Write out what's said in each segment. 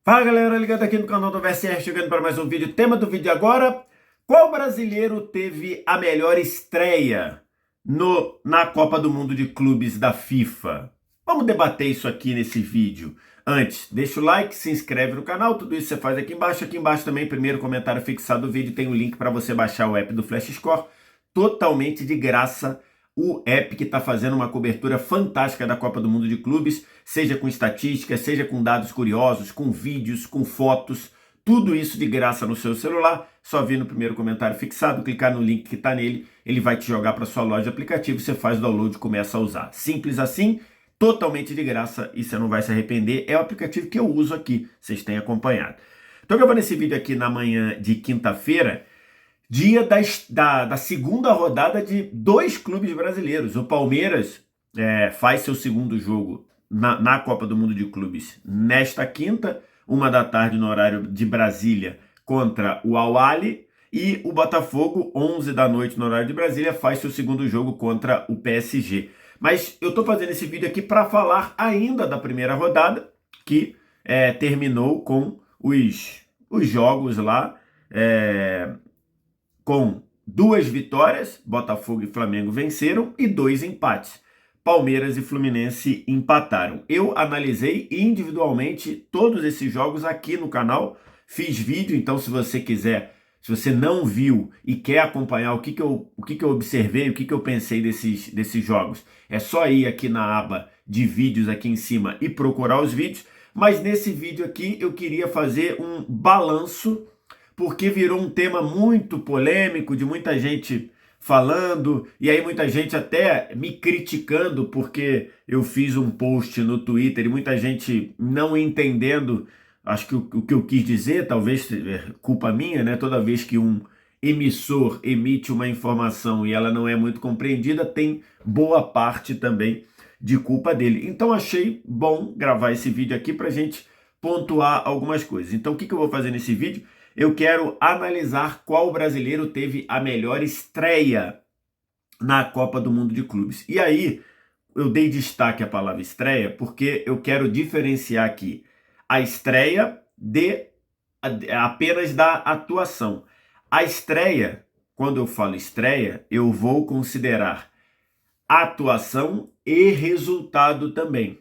Fala galera, ligado aqui no canal do VSR, chegando para mais um vídeo. Tema do vídeo agora: qual brasileiro teve a melhor estreia na Copa do Mundo de Clubes da FIFA? Vamos debater isso aqui nesse vídeo. Antes, deixa o like, se inscreve no canal, tudo isso você faz aqui embaixo. Aqui embaixo também, primeiro comentário fixado do vídeo, tem o link para você baixar o app do Flash Score, totalmente de graça. O app que está fazendo uma cobertura fantástica da Copa do Mundo de Clubes, seja com estatísticas, seja com dados curiosos, com vídeos, com fotos, tudo isso de graça no seu celular. Só vir no primeiro comentário fixado, clicar no link que está nele, ele vai te jogar para sua loja de aplicativo, você faz o download e começa a usar. Simples assim, totalmente de graça e você não vai se arrepender. É o aplicativo que eu uso aqui, vocês têm acompanhado. Estou gravando esse vídeo aqui na manhã de quinta-feira, dia da segunda rodada de dois clubes brasileiros. O Palmeiras faz seu segundo jogo na Copa do Mundo de Clubes nesta quinta, 1 da tarde no horário de Brasília, contra o Al-Ahly. E o Botafogo, 11 da noite no horário de Brasília, faz seu segundo jogo contra o PSG. Mas eu estou fazendo esse vídeo aqui para falar ainda da primeira rodada, que terminou com os jogos lá, com 2 vitórias, Botafogo e Flamengo venceram, e 2 empates. Palmeiras e Fluminense empataram. Eu analisei individualmente todos esses jogos aqui no canal, fiz vídeo, então se você quiser, se você não viu e quer acompanhar o que eu observei, o que eu pensei desses jogos, é só ir aqui na aba de vídeos aqui em cima e procurar os vídeos. Mas nesse vídeo aqui eu queria fazer um balanço, porque virou um tema muito polêmico, de muita gente falando, e aí muita gente até me criticando, porque eu fiz um post no Twitter e muita gente não entendendo, acho que o que eu quis dizer, talvez culpa minha, né? Toda vez que um emissor emite uma informação e ela não é muito compreendida, tem boa parte também de culpa dele. Então achei bom gravar esse vídeo aqui para a gente pontuar algumas coisas. Então o que eu vou fazer nesse vídeo? Eu quero analisar qual brasileiro teve a melhor estreia na Copa do Mundo de Clubes. E aí, eu dei destaque à palavra estreia porque eu quero diferenciar aqui a estreia apenas da atuação. A estreia, quando eu falo estreia, eu vou considerar atuação e resultado também.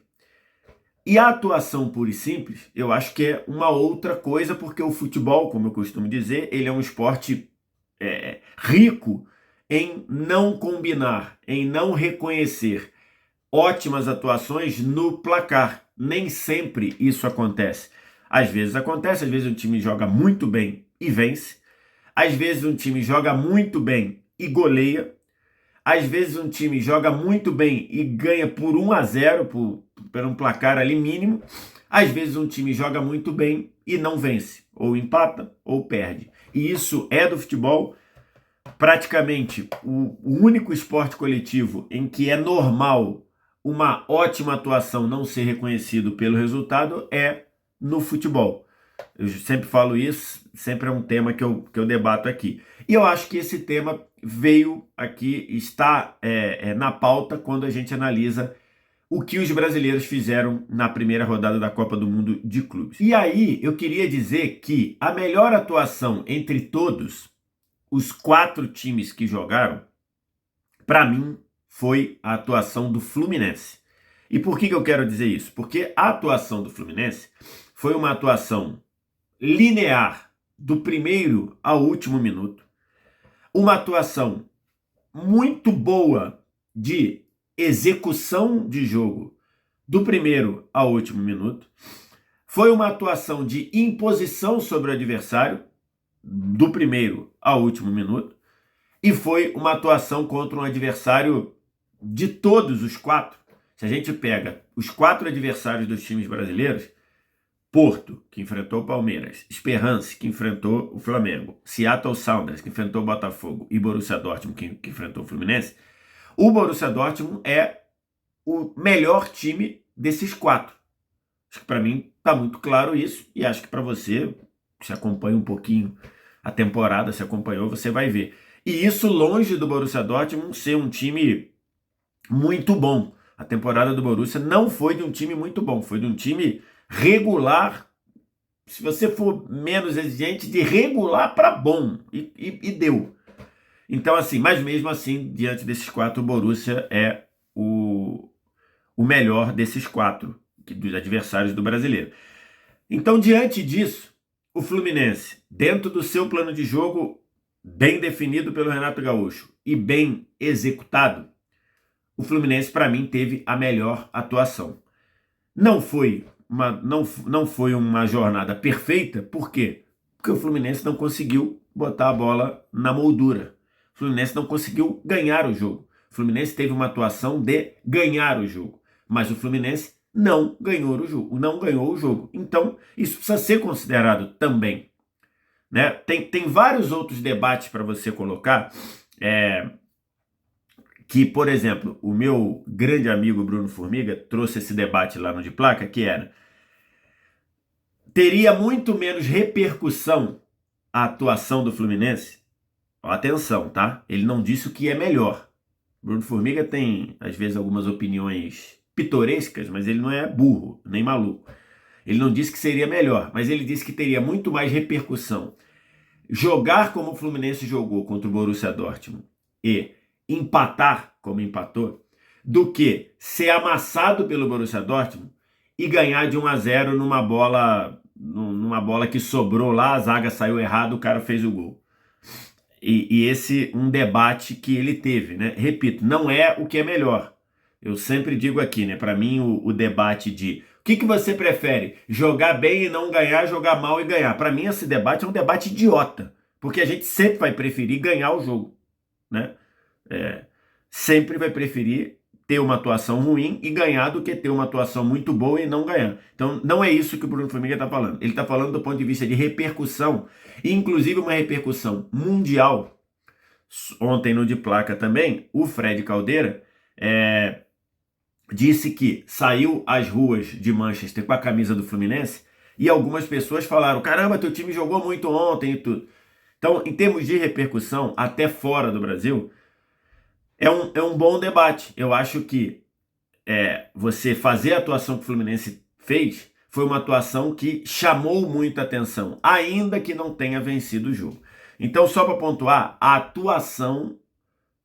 E a atuação pura e simples, eu acho que é uma outra coisa, porque o futebol, como eu costumo dizer, ele é um esporte rico em não combinar, em não reconhecer ótimas atuações no placar. Nem sempre isso acontece. Às vezes acontece, às vezes um time joga muito bem e vence. Às vezes um time joga muito bem e goleia. Às vezes um time joga muito bem e ganha por 1-0, por um placar ali mínimo. Às vezes um time joga muito bem e não vence, ou empata ou perde. E isso é do futebol. Praticamente o único esporte coletivo em que é normal uma ótima atuação não ser reconhecido pelo resultado é no futebol. Eu sempre falo isso, sempre é um tema que eu debato aqui. E eu acho que esse tema veio aqui, está na pauta quando a gente analisa o que os brasileiros fizeram na primeira rodada da Copa do Mundo de Clubes. E aí eu queria dizer que a melhor atuação entre todos os 4 times que jogaram, para mim, foi a atuação do Fluminense. E por que eu quero dizer isso? Porque a atuação do Fluminense foi uma atuação linear do primeiro ao último minuto, uma atuação muito boa de execução de jogo do primeiro ao último minuto, foi uma atuação de imposição sobre o adversário do primeiro ao último minuto, e foi uma atuação contra um adversário de todos os 4. Se a gente pega os 4 adversários dos times brasileiros, Porto, que enfrentou o Palmeiras, Esperance, que enfrentou o Flamengo, Seattle Sounders, que enfrentou o Botafogo, e Borussia Dortmund, que enfrentou o Fluminense, o Borussia Dortmund é o melhor time desses 4. Acho que para mim está muito claro isso, e acho que para você, que acompanha um pouquinho a temporada, se acompanhou, você vai ver. E isso longe do Borussia Dortmund ser um time muito bom. A temporada do Borussia não foi de um time muito bom, foi de um time regular, se você for menos exigente, de regular para bom. E deu. Então, assim, mas mesmo assim, diante desses 4, o Borussia é o melhor desses 4, dos adversários do brasileiro. Então, diante disso, o Fluminense, dentro do seu plano de jogo, bem definido pelo Renato Gaúcho e bem executado, o Fluminense, para mim, teve a melhor atuação. Não foi uma jornada perfeita, por quê? Porque o Fluminense não conseguiu botar a bola na moldura. O Fluminense não conseguiu ganhar o jogo. O Fluminense teve uma atuação de ganhar o jogo, mas o Fluminense não ganhou o jogo. Então, isso precisa ser considerado também, né? Tem vários outros debates para você colocar, que, por exemplo, o meu grande amigo Bruno Formiga trouxe esse debate lá no De Placa, que era: teria muito menos repercussão a atuação do Fluminense? Atenção, tá? Ele não disse o que é melhor. Bruno Formiga tem, às vezes, algumas opiniões pitorescas, mas ele não é burro, nem maluco. Ele não disse que seria melhor, mas ele disse que teria muito mais repercussão jogar como o Fluminense jogou contra o Borussia Dortmund e empatar como empatou, do que ser amassado pelo Borussia Dortmund e ganhar de 1-0 numa bola que sobrou lá, a zaga saiu errado, o cara fez o gol. E esse um debate que ele teve, né? Repito, não é o que é melhor. Eu sempre digo aqui, né? Para mim, o debate de o que você prefere? Jogar bem e não ganhar, jogar mal e ganhar. Para mim, esse debate é um debate idiota. Porque a gente sempre vai preferir ganhar o jogo, né? Sempre vai preferir ter uma atuação ruim e ganhar do que ter uma atuação muito boa e não ganhar. Então, não é isso que o Bruno Formiga está falando. Ele está falando do ponto de vista de repercussão, inclusive uma repercussão mundial. Ontem no De Placa também, o Fred Caldeira disse que saiu às ruas de Manchester com a camisa do Fluminense e algumas pessoas falaram: caramba, teu time jogou muito ontem e tudo. Então, em termos de repercussão, até fora do Brasil, é um bom debate. Eu acho que você fazer a atuação que o Fluminense fez foi uma atuação que chamou muita atenção, ainda que não tenha vencido o jogo. Então, só para pontuar, a atuação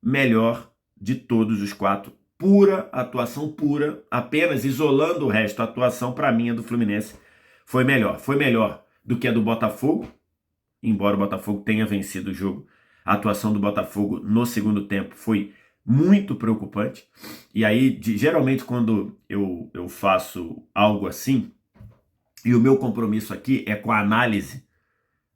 melhor de todos os 4, pura, atuação pura, apenas isolando o resto, a atuação para mim do Fluminense foi melhor. Foi melhor do que a do Botafogo, embora o Botafogo tenha vencido o jogo. A atuação do Botafogo no segundo tempo foi muito preocupante. E aí, geralmente, quando eu faço algo assim, e o meu compromisso aqui é com a análise,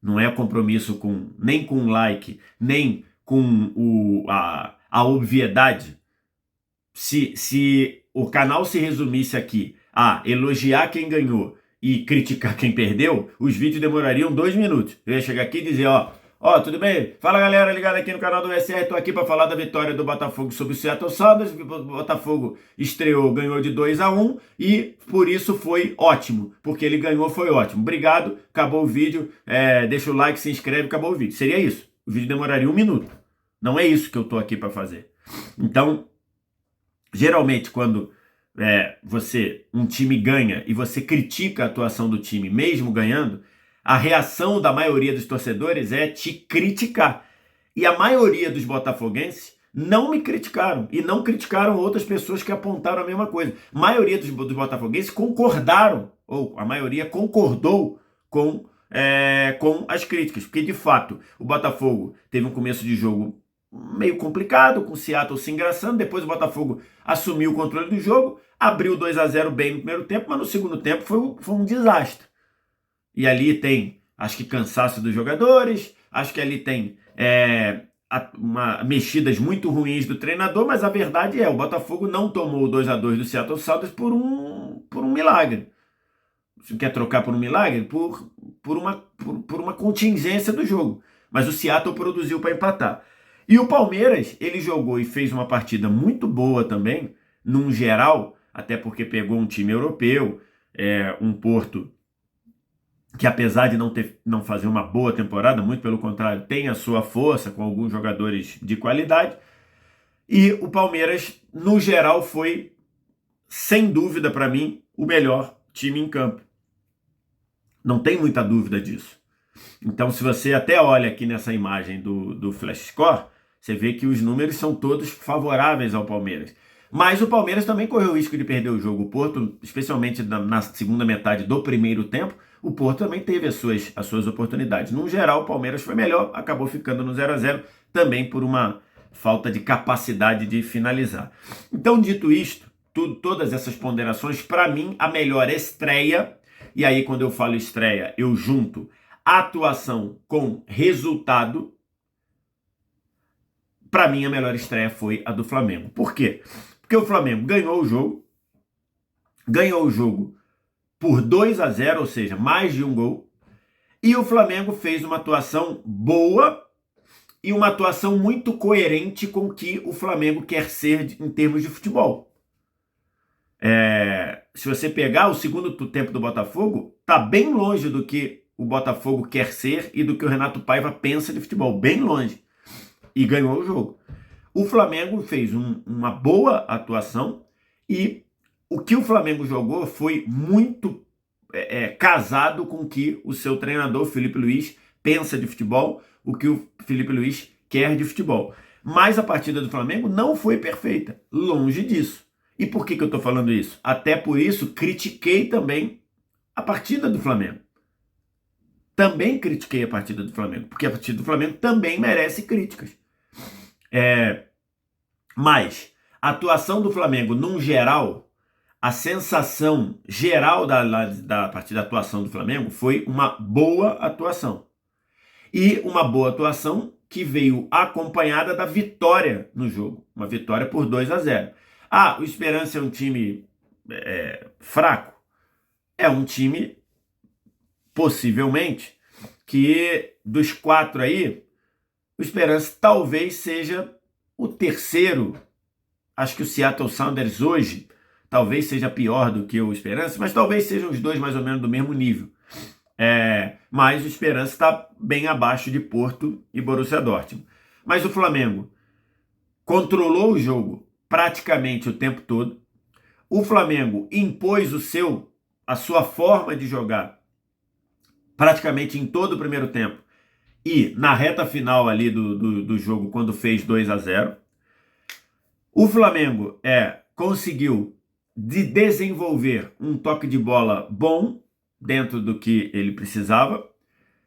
não é compromisso nem com like, nem com a obviedade. Se o canal se resumisse aqui a elogiar quem ganhou e criticar quem perdeu, os vídeos demorariam 2 minutos. Eu ia chegar aqui e dizer: ó, tudo bem? Fala, galera, ligado aqui no canal do SR, tô aqui para falar da vitória do Botafogo sobre o Seattle Sounders. O Botafogo estreou, ganhou de 2-1 e por isso foi ótimo, porque ele ganhou, foi ótimo. Obrigado, acabou o vídeo, deixa o like, se inscreve, acabou o vídeo. Seria isso, o vídeo demoraria 1 minuto. Não é isso que eu tô aqui para fazer. Então, geralmente quando um time ganha e você critica a atuação do time mesmo ganhando, a reação da maioria dos torcedores é te criticar. E a maioria dos botafoguenses não me criticaram e não criticaram outras pessoas que apontaram a mesma coisa. A maioria dos botafoguenses concordaram, ou a maioria concordou com as críticas, porque de fato o Botafogo teve um começo de jogo meio complicado, com o Seattle se engraçando. Depois o Botafogo assumiu o controle do jogo, abriu 2-0 bem no primeiro tempo, mas no segundo tempo foi um desastre. E ali tem, acho que, cansaço dos jogadores, acho que ali tem mexidas muito ruins do treinador, mas a verdade o Botafogo não tomou o 2-2 do Seattle Sounders por um milagre. Você quer trocar por um milagre? Por uma contingência do jogo. Mas o Seattle produziu para empatar. E o Palmeiras, ele jogou e fez uma partida muito boa também, num geral, até porque pegou um time europeu, um Porto que, apesar de não fazer uma boa temporada, muito pelo contrário, tem a sua força com alguns jogadores de qualidade. E o Palmeiras, no geral, foi, sem dúvida para mim, o melhor time em campo. Não tem muita dúvida disso. Então, se você até olha aqui nessa imagem do Flash Score, você vê que os números são todos favoráveis ao Palmeiras. Mas o Palmeiras também correu o risco de perder o jogo. O Porto, especialmente na segunda metade do primeiro tempo, o Porto também teve as suas oportunidades. No geral, o Palmeiras foi melhor, acabou ficando no 0-0, também por uma falta de capacidade de finalizar. Então, dito isto, todas essas ponderações, para mim, a melhor estreia, e aí quando eu falo estreia, eu junto atuação com resultado. Para mim, a melhor estreia foi a do Flamengo. Por quê? Porque o Flamengo ganhou o jogo por 2-0, ou seja, mais de um gol, e o Flamengo fez uma atuação boa e uma atuação muito coerente com o que o Flamengo quer ser em termos de futebol. Se você pegar o segundo tempo do Botafogo, tá bem longe do que o Botafogo quer ser e do que o Renato Paiva pensa de futebol, bem longe. E ganhou o jogo. O Flamengo fez uma boa atuação e o que o Flamengo jogou foi muito casado com o que o seu treinador, Felipe Luiz, pensa de futebol, o que o Felipe Luiz quer de futebol. Mas a partida do Flamengo não foi perfeita, longe disso. E por que eu estou falando isso? Até por isso critiquei também a partida do Flamengo. Também critiquei a partida do Flamengo, porque a partida do Flamengo também merece críticas. Mas a atuação do Flamengo, num geral, a sensação geral da partida, da atuação do Flamengo foi uma boa atuação. E uma boa atuação que veio acompanhada da vitória no jogo. Uma vitória por 2-0. O Esperança é um time fraco? É um time, possivelmente, que dos 4 aí, o Esperança talvez seja o terceiro. Acho que o Seattle Sounders hoje talvez seja pior do que o Esperança, mas talvez sejam os dois mais ou menos do mesmo nível. Mas o Esperança está bem abaixo de Porto e Borussia Dortmund. Mas o Flamengo controlou o jogo praticamente o tempo todo. O Flamengo impôs a sua forma de jogar praticamente em todo o primeiro tempo. E na reta final ali do jogo, quando fez 2-0, o Flamengo conseguiu desenvolver um toque de bola bom dentro do que ele precisava.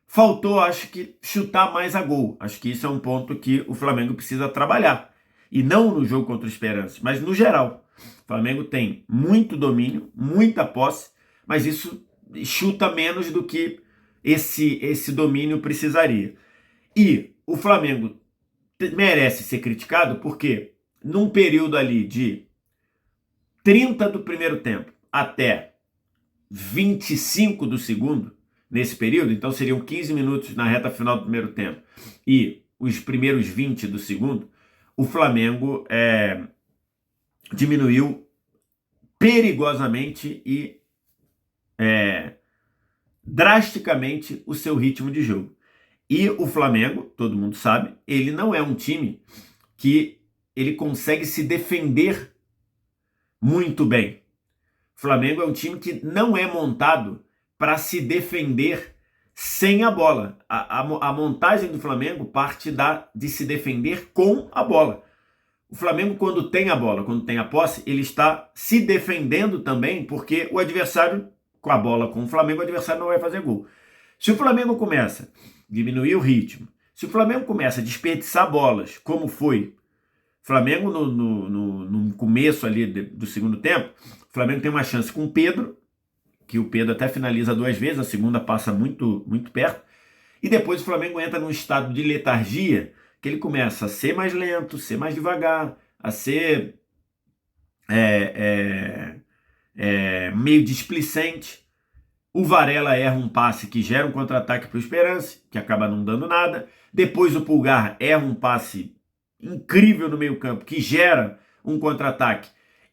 Faltou, acho que, chutar mais a gol. Acho que isso é um ponto que o Flamengo precisa trabalhar. E não no jogo contra o Esperança, mas no geral. O Flamengo tem muito domínio, muita posse, mas isso chuta menos do que esse domínio precisaria. E o Flamengo merece ser criticado porque num período ali de 30 do primeiro tempo até 25 do segundo, nesse período, então seriam 15 minutos na reta final do primeiro tempo e os primeiros 20 do segundo, o Flamengo diminuiu perigosamente e drasticamente o seu ritmo de jogo. E o Flamengo, todo mundo sabe, ele não é um time que ele consegue se defender muito bem. O Flamengo é um time que não é montado para se defender sem a bola. A montagem do Flamengo parte de se defender com a bola. O Flamengo, quando tem a bola, quando tem a posse, ele está se defendendo também, porque o adversário, com a bola com o Flamengo, o adversário não vai fazer gol. Se o Flamengo começa a diminuir o ritmo, se o Flamengo começa a desperdiçar bolas, como foi o Flamengo no começo ali do segundo tempo, o Flamengo tem uma chance com o Pedro, que o Pedro até finaliza 2 vezes, a segunda passa muito, muito perto, e depois o Flamengo entra num estado de letargia, que ele começa a ser mais lento, ser mais devagar, a ser meio displicente. O Varela erra um passe que gera um contra-ataque para o Esperança, que acaba não dando nada. Depois o Pulgar erra um passe incrível no meio-campo, que gera um contra-ataque,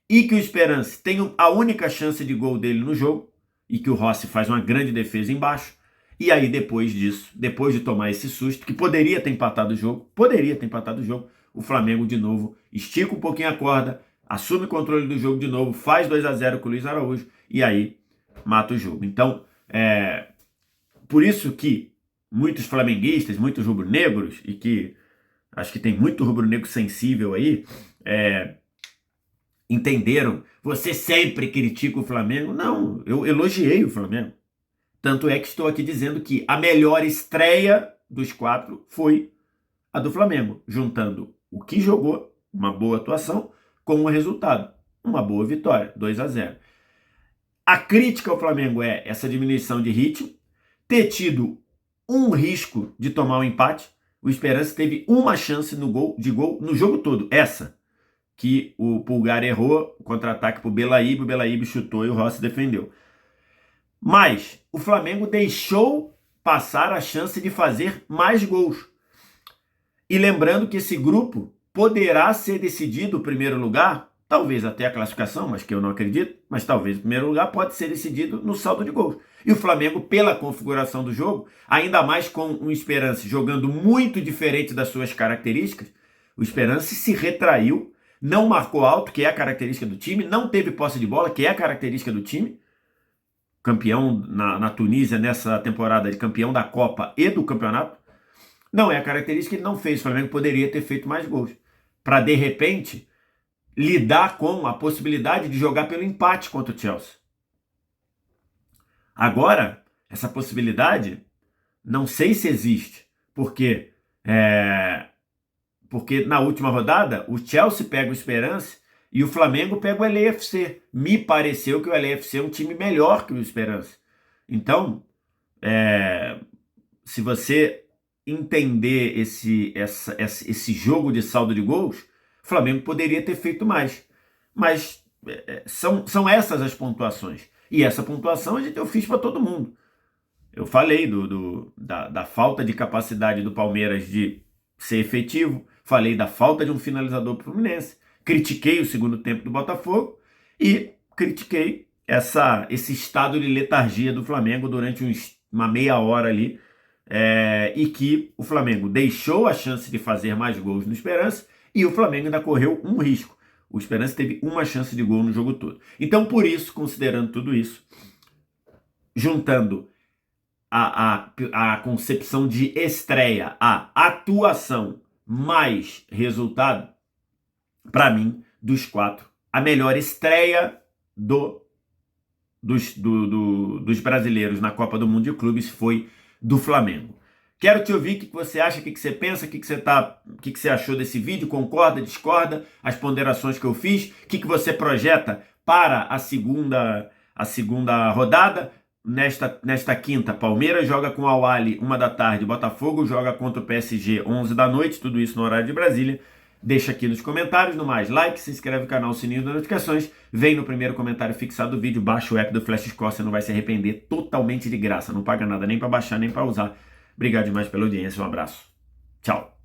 e que o Esperança tem a única chance de gol dele no jogo, e que o Rossi faz uma grande defesa embaixo. E aí, depois disso, depois de tomar esse susto, que poderia ter empatado o jogo, o Flamengo de novo estica um pouquinho a corda, assume o controle do jogo de novo, faz 2-0 com o Luiz Araújo, e aí mata o jogo. Então, Por isso que muitos flamenguistas, muitos rubro-negros, e que acho que tem muito rubro-negro sensível aí, entenderam. Você sempre critica o Flamengo. Não, eu elogiei o Flamengo. Tanto é que estou aqui dizendo que a melhor estreia dos 4 foi a do Flamengo, juntando o que jogou, uma boa atuação, com o resultado, uma boa vitória, 2-0. A crítica ao Flamengo é essa diminuição de ritmo, ter tido um risco de tomar um empate. O Esperance teve uma chance de gol no jogo todo, essa que o Pulgar errou, o contra-ataque para o Belaíbe chutou e o Rossi defendeu. Mas o Flamengo deixou passar a chance de fazer mais gols. E lembrando que esse grupo poderá ser decidido o primeiro lugar, talvez até a classificação, mas que eu não acredito, mas talvez o primeiro lugar pode ser decidido no saldo de gols. E o Flamengo, pela configuração do jogo, ainda mais com o Esperance jogando muito diferente das suas características, o Esperance se retraiu, não marcou alto, que é a característica do time, não teve posse de bola, que é a característica do time, campeão na Tunísia nessa temporada de campeão da Copa e do campeonato, não é a característica que ele não fez. O Flamengo poderia ter feito mais gols, para de repente lidar com a possibilidade de jogar pelo empate contra o Chelsea. Agora, essa possibilidade, não sei se existe, porque na última rodada o Chelsea pega o Esperance e o Flamengo pega o LAFC. Me pareceu que o LAFC é um time melhor que o Esperance. Então, se você entender esse jogo de saldo de gols, o Flamengo poderia ter feito mais. Mas são essas as pontuações. E essa pontuação eu fiz para todo mundo. Eu falei da falta de capacidade do Palmeiras de ser efetivo, falei da falta de um finalizador pro Fluminense, critiquei o segundo tempo do Botafogo e critiquei esse estado de letargia do Flamengo durante uma meia hora ali, e que o Flamengo deixou a chance de fazer mais gols no Esperance e o Flamengo ainda correu um risco. O Esperance teve uma chance de gol no jogo todo. Então, por isso, considerando tudo isso, juntando a concepção de estreia, a atuação mais resultado, para mim, dos 4, a melhor estreia dos brasileiros na Copa do Mundo de Clubes foi do Flamengo. Quero te ouvir o que você acha, o que você pensa, o que você achou desse vídeo, concorda, discorda, as ponderações que eu fiz, o que você projeta para a segunda rodada. Nesta quinta, Palmeiras joga com o Al-Ahly 1 da tarde, Botafogo joga contra o PSG 11 da noite, tudo isso no horário de Brasília. Deixa aqui nos comentários, no mais, like, se inscreve no canal, sininho das notificações, vem no primeiro comentário fixado do vídeo, baixa o app do Flash Score, você não vai se arrepender, totalmente de graça, não paga nada nem para baixar nem para usar. Obrigado demais pela audiência, um abraço, tchau.